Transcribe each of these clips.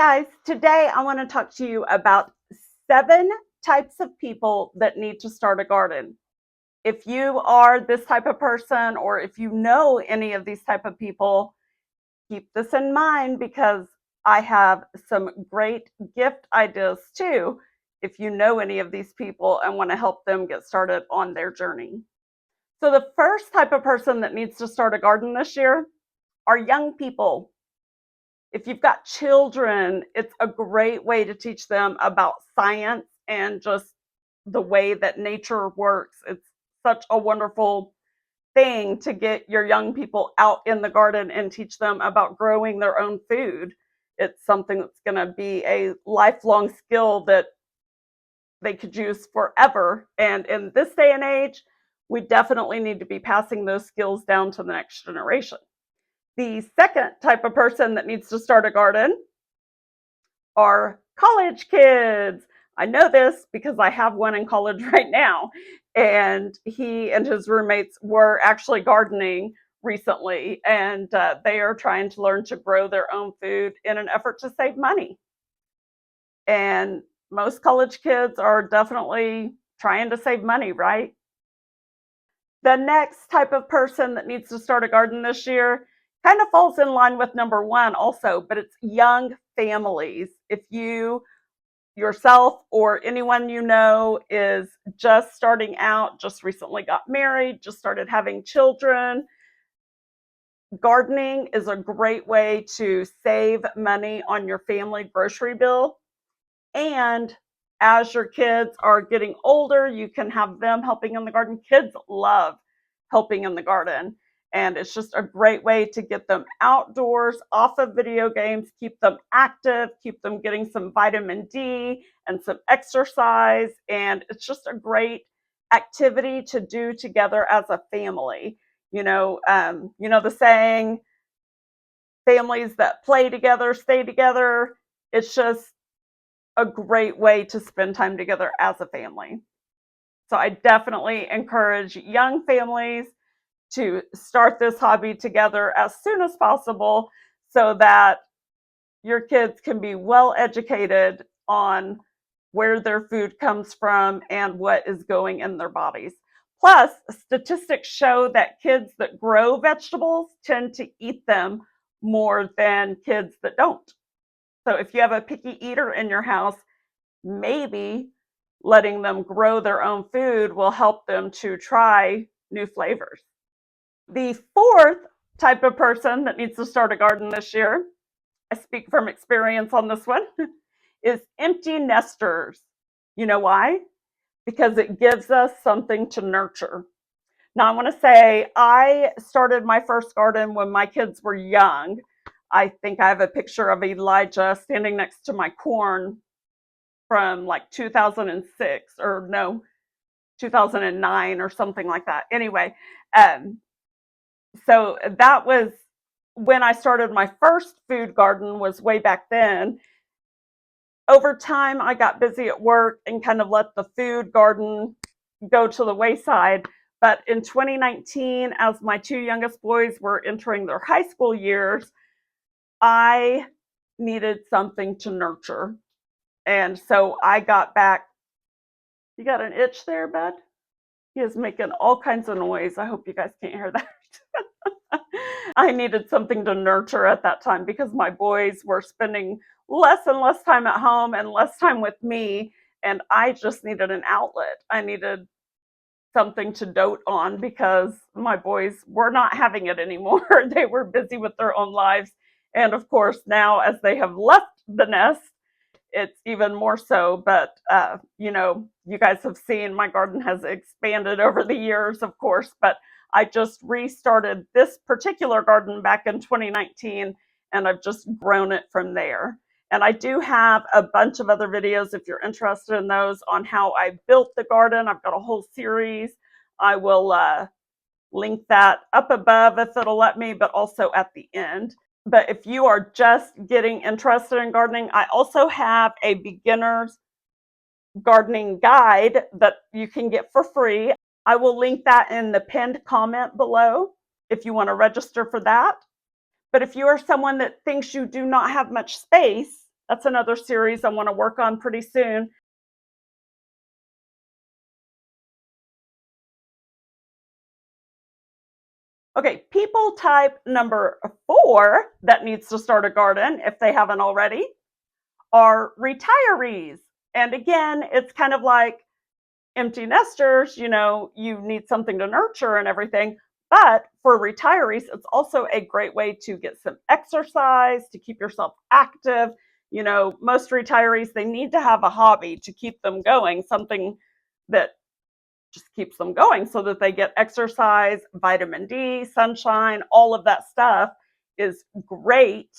guys, today I want to talk to you about 7 types of people that need to start a garden. If you are this type of person or if you know any of these type of people, keep this in mind because I have some great gift ideas too if you know any of these people and want to help them get started on their journey. So the first type of person that needs to start a garden this year are young people. If you've got children, it's a great way to teach them about science and just the way that nature works. It's such a wonderful thing to get your young people out in the garden and teach them about growing their own food. It's something that's going to be a lifelong skill that they could use forever. And in this day and age, we definitely need to be passing those skills down to the next generation. The second type of person that needs to start a garden are college kids. I know this because I have one in college right now, and he and his roommates were actually gardening recently, and they are trying to learn to grow their own food in an effort to save money. And most college kids are definitely trying to save money, right? The next type of person that needs to start a garden this year kind of falls in line with number one also, but it's young families. If you yourself or anyone you know is just starting out, just recently got married, just started having children, gardening is a great way to save money on your family grocery bill. And as your kids are getting older, you can have them helping in the garden. Kids love helping in the garden. And it's just a great way to get them outdoors, off of video games, keep them active, keep them getting some vitamin D and some exercise. And it's just a great activity to do together as a family. The saying, families that play together stay together. It's just a great way to spend time together as a family. So I definitely encourage young families to start this hobby together as soon as possible so that your kids can be well educated on where their food comes from and what is going in their bodies. Plus, statistics show that kids that grow vegetables tend to eat them more than kids that don't. So if you have a picky eater in your house, maybe letting them grow their own food will help them to try new flavors. The fourth type of person that needs to start a garden this year, I speak from experience on this one, is empty nesters. You know why? Because it gives us something to nurture. Now, I want to say I started my first garden when my kids were young. I think I have a picture of Elijah standing next to my corn from like 2006 or no, 2009 or something like that. Anyway, so that was when I started my first food garden, was way back then. Over time, I got busy at work and kind of let the food garden go to the wayside. But in 2019, as my 2 youngest boys were entering their high school years, I needed something to nurture. And so I got back. You got an itch there, bud? He is making all kinds of noise. I hope you guys can't hear that. I needed something to nurture at that time because my boys were spending less and less time at home and less time with me. And I just needed an outlet. I needed something to dote on because my boys were not having it anymore. They were busy with their own lives. And of course, now as they have left the nest, it's even more so. But, you guys have seen my garden has expanded over the years, of course, but I just restarted this particular garden back in 2019, and I've just grown it from there. And I do have a bunch of other videos if you're interested in those on how I built the garden. I've got a whole series. I will link that up above if it'll let me, but also at the end. But if you are just getting interested in gardening, I also have a beginner's gardening guide that you can get for free. I will link that in the pinned comment below if you want to register for that. But if you are someone that thinks you do not have much space, That's another series I want to work on pretty soon. Okay, people type number 4 that needs to start a garden, if they haven't already, are retirees. And again, it's kind of like empty nesters, you need something to nurture and everything. But for retirees, it's also a great way to get some exercise, to keep yourself active. Most retirees, they need to have a hobby to keep them going, something that just keeps them going so that they get exercise, vitamin D, sunshine, all of that stuff is great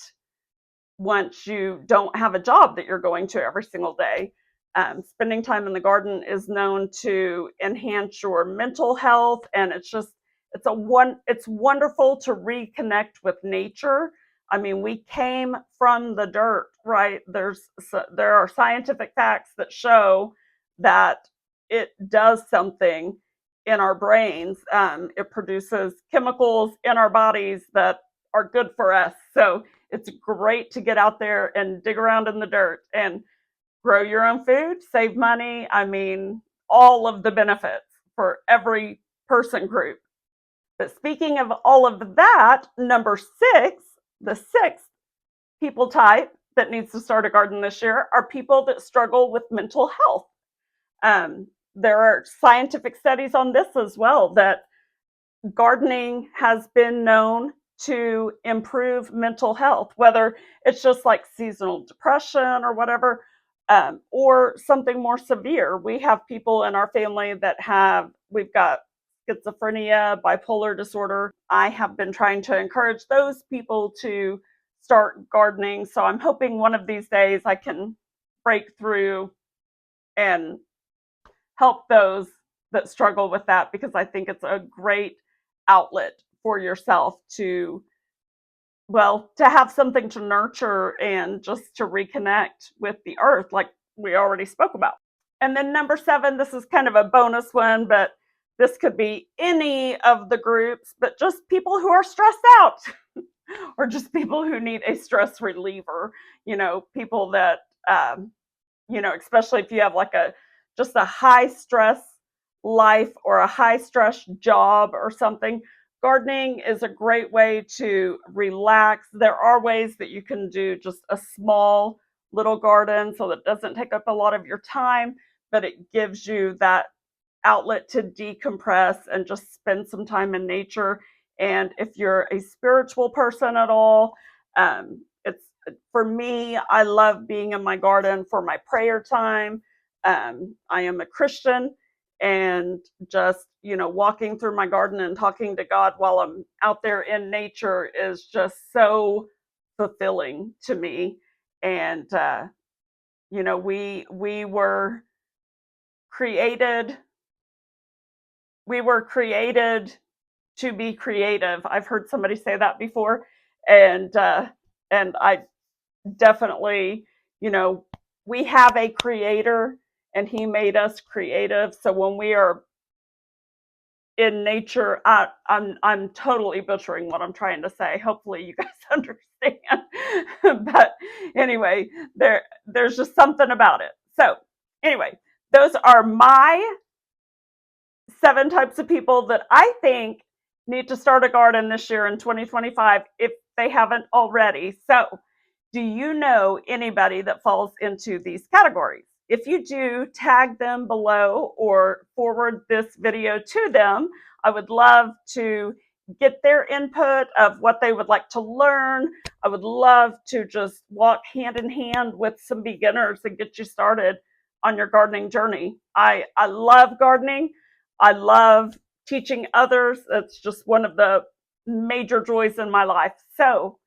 once you don't have a job that you're going to every single day. Spending time in the garden is known to enhance your mental health, and it's wonderful to reconnect with nature. I mean, we came from the dirt, right? There are scientific facts that show that it does something in our brains. It produces chemicals in our bodies that are good for us. So it's great to get out there and dig around in the dirt and grow your own food, save money. I mean, all of the benefits for every person group. But speaking of all of that, number 6, the 6th people type that needs to start a garden this year are people that struggle with mental health. There are scientific studies on this as well, that gardening has been known to improve mental health, whether it's just like seasonal depression or whatever, or something more severe. We have people in our family we've got schizophrenia, bipolar disorder. I have been trying to encourage those people to start gardening. So I'm hoping one of these days I can break through and help those that struggle with that, because I think it's a great outlet for yourself to have something to nurture and just to reconnect with the earth, like we already spoke about. And then number 7, this is kind of a bonus one, but this could be any of the groups, but just people who are stressed out or just people who need a stress reliever. People that especially if you have like just a high stress life or a high stress job or something. Gardening is a great way to relax. There are ways that you can do just a small little garden so that it doesn't take up a lot of your time, but it gives you that outlet to decompress and just spend some time in nature. And if you're a spiritual person at all, it's for me, I love being in my garden for my prayer time. I am a Christian, and just walking through my garden and talking to God while I'm out there in nature is just so fulfilling to me. And we were created to be creative. I've heard somebody say that before, and I definitely, we have a creator, and he made us creative. So when we are in nature, I'm totally butchering what I'm trying to say. Hopefully, you guys understand. But anyway, there's just something about it. So anyway, those are my 7 types of people that I think need to start a garden this year in 2025 if they haven't already. So, do you know anybody that falls into these categories? If you do, tag them below or forward this video to them. I would love to get their input of what they would like to learn. I would love to just walk hand in hand with some beginners and get you started on your gardening journey. I love gardening. I love teaching others. It's just one of the major joys in my life. So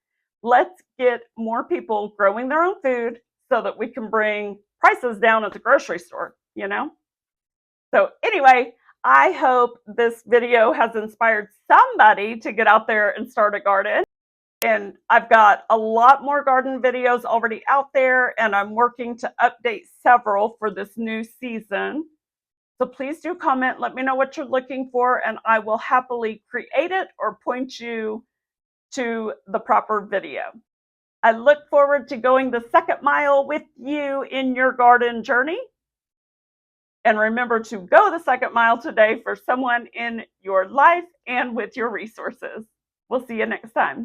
let's get more people growing their own food so that we can bring prices down at the grocery store. So anyway, I hope this video has inspired somebody to get out there and start a garden. And I've got a lot more garden videos already out there, and I'm working to update several for this new season. So please do comment, let me know what you're looking for, and I will happily create it or point you to the proper video. I look forward to going the second mile with you in your garden journey. And remember to go the second mile today for someone in your life and with your resources. We'll see you next time.